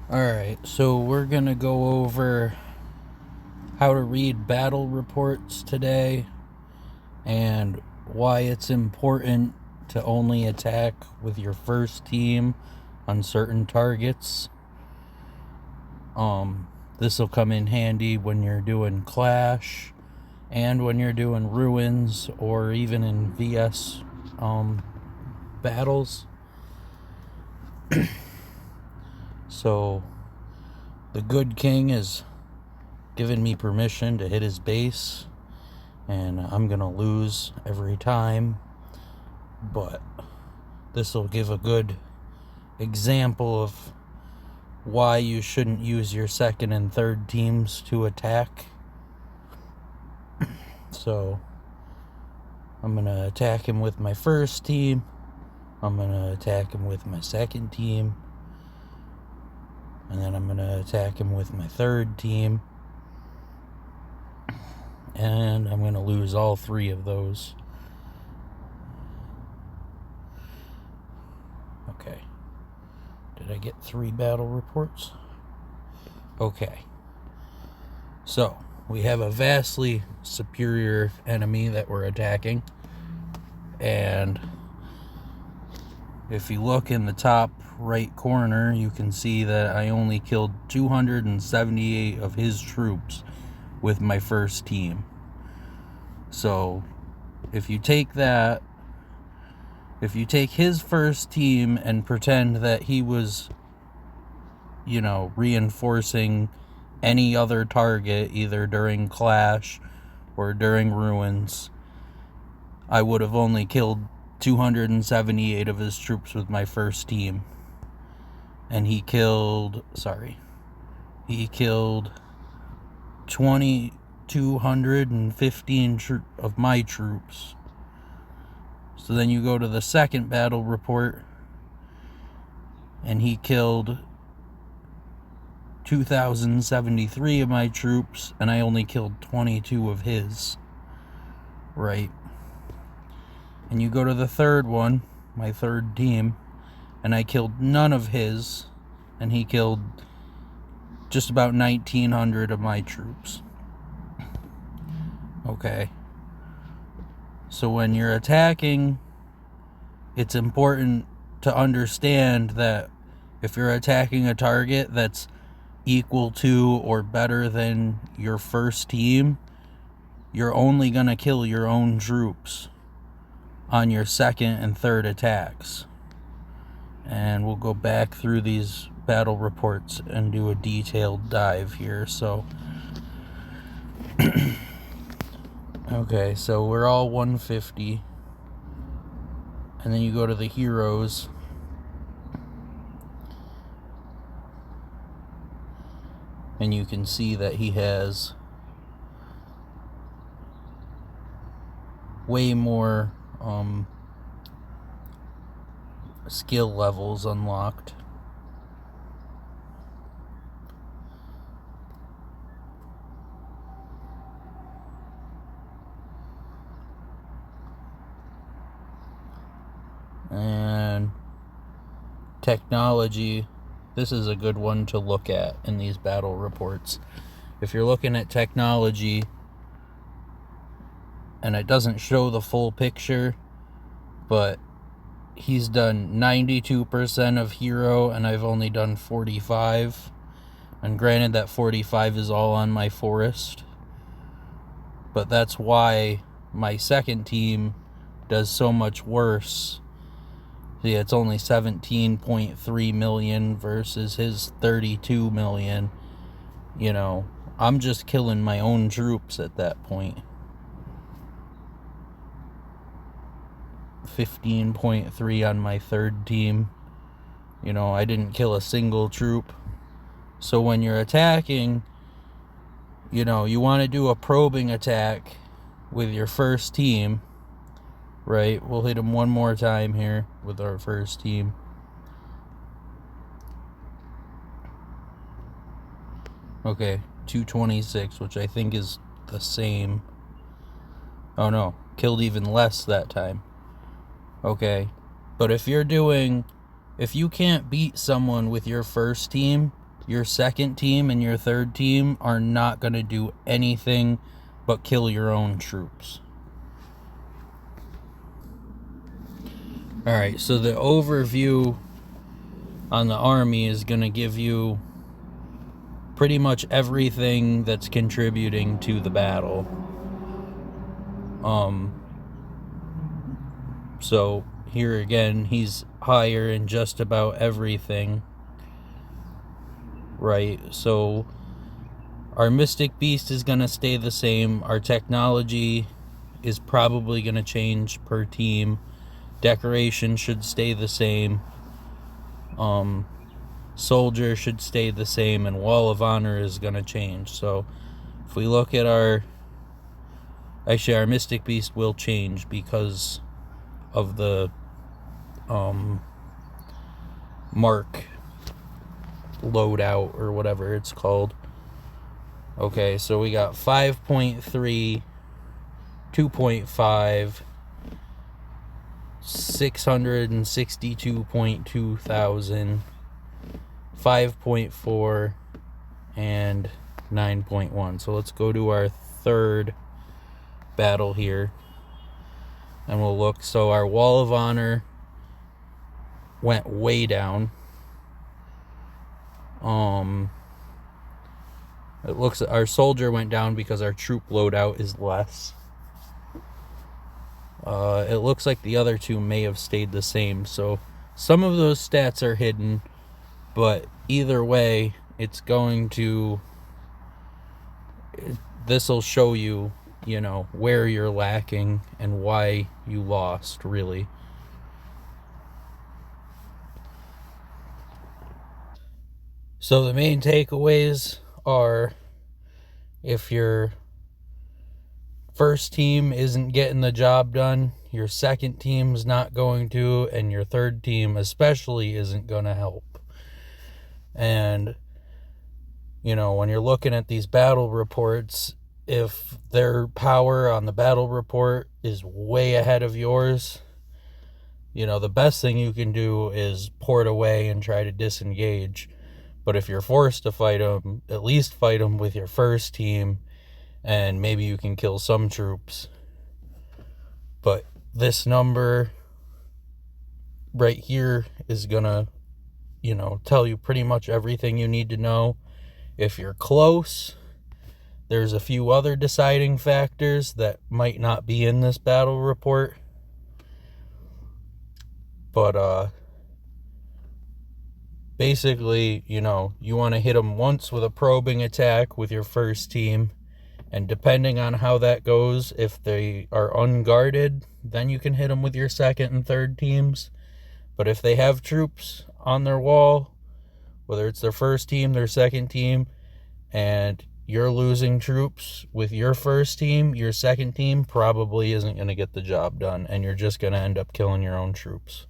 Alright, so we're gonna go over how to read battle reports today and why it's important to only attack with your first team on certain targets. This will come in handy when you're doing Clash and when you're doing Ruins or even in VS battles. So the good king has given me permission to hit his base, and I'm gonna lose every time, but this will give a good example of why you shouldn't use your second and third teams to attack. So I'm gonna attack him with my first team, I'm gonna attack him with my second team, and then I'm gonna attack him with my third team, and I'm gonna lose all three of those. Okay. Did I get 3 battle reports? Okay. So, we have a vastly superior enemy that we're attacking. And if you look in the top right corner, you can see that I only killed 278 of his troops with my first team. So, if you take his first team and pretend that he was, reinforcing any other target, either during Clash or during Ruins, I would have only killed 278 of his troops with my first team. And he killed 2,215 of my troops. So then you go to the second battle report, and he killed 2,073 of my troops, and I only killed 22 of his. Right? And you go to the third one, my third team, and I killed none of his, and he killed just about 1,900 of my troops. Okay. So when you're attacking, it's important to understand that if you're attacking a target that's equal to or better than your first team, you're only going to kill your own troops on your second and third attacks. And we'll go back through these battle reports and do a detailed dive here. So okay, so we're all 150, and then you go to the heroes, and you can see that he has way more skill levels unlocked. And technology, this is a good one to look at in these battle reports. If you're looking at technology and it doesn't show the full picture, but he's done 92% of hero and I've only done 45. And granted, that 45 is all on my forest, but that's why my second team does so much worse. See, it's only 17.3 million versus his 32 million. I'm just killing my own troops at that point. 15.3 on my third team. I didn't kill a single troop. So when you're attacking, you want to do a probing attack with your first team, right? We'll hit him one more time here with our first team. Okay, 226, which I think is the same. Oh no, killed even less that time. Okay, but if you can't beat someone with your first team, your second team and your third team are not going to do anything but kill your own troops. Alright, so the overview on the army is going to give you pretty much everything that's contributing to the battle. So here again, he's higher in just about everything. Right, so our Mystic Beast is going to stay the same. Our technology is probably going to change per team. Decoration should stay the same. Soldier should stay the same, and Wall of Honor is going to change. So if we look at our Mystic Beast will change because of the mark loadout or whatever it's called. Okay, so we got 5.3, 2.5, 662.2 thousand, 5.4, and 9.1. So let's go to our third battle here, and we'll look. So our Wall of Honor went way down. It looks our soldier went down because our troop loadout is less. It looks like the other two may have stayed the same, so some of those stats are hidden, but either way, it's going to, this will show you, you know, where you're lacking and why you lost, really. So the main takeaways are, if your first team isn't getting the job done, your second team's not going to, and your third team especially isn't going to help. And, you know, when you're looking at these battle reports, if their power on the battle report is way ahead of yours, you know, the best thing you can do is port away and try to disengage. But if you're forced to fight them, at least fight them with your first team, and maybe you can kill some troops. But this number right here is gonna, you know, tell you pretty much everything you need to know. If you're close, there's a few other deciding factors that might not be in this battle report. But, basically, you know, you want to hit them once with a probing attack with your first team, and depending on how that goes, if they are unguarded, then you can hit them with your second and third teams. But if they have troops on their wall, whether it's their first team, their second team, and you're losing troops with your first team, your second team probably isn't going to get the job done, and you're just going to end up killing your own troops.